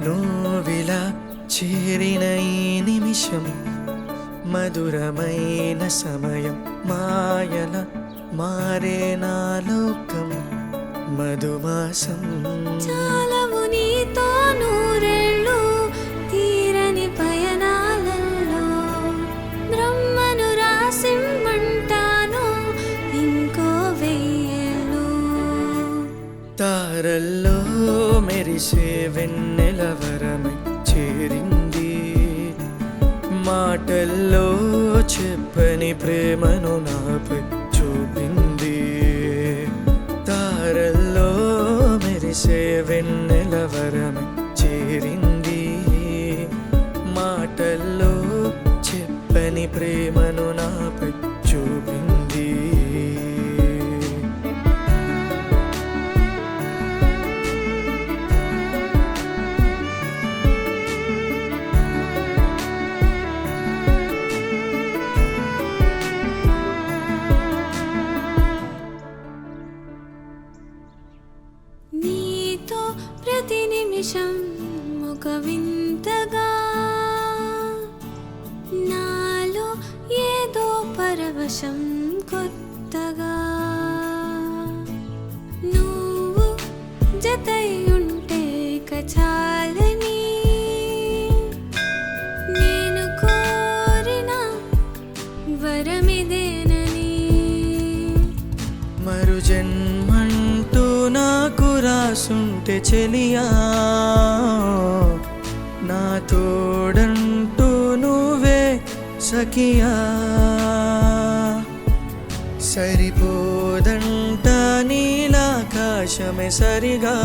నువ్విలా చేరిన ఈ నిమిషం మధురమైన సమయం మాయల మారే నా లోకం మధుమాసం చాలవు నీతో నూరేళ్ళు తీరని పయనాలలో బ్రహ్మను రాసిమ్మంటాను ఇంకో వెయ్యేళ్ళు తారల్లో మెరిసే వెన్నెలవరమై చేరింది మాటల్లో చెప్పని ప్రేమను నాపై చూపింది తారల్లో మెరిసే వెన్నెలవరమై చేరింది మాటల్లో చెప్పని ప్రేమను నాపై చూపింది నీతో ప్రతి నిమిషం ఒక వింతగా నాలో ఏదో పరవశం కొత్తగా నువ్వు జతై ఉంటే ఇక చాలని నేను కోరిన వరమిదేనని మరు జన్మంటూ నాకు రాసుంటే చెలియా నా తోడంటూ నువ్వే సఖియా సరిపోదంట నీలాకాశమే సరిగా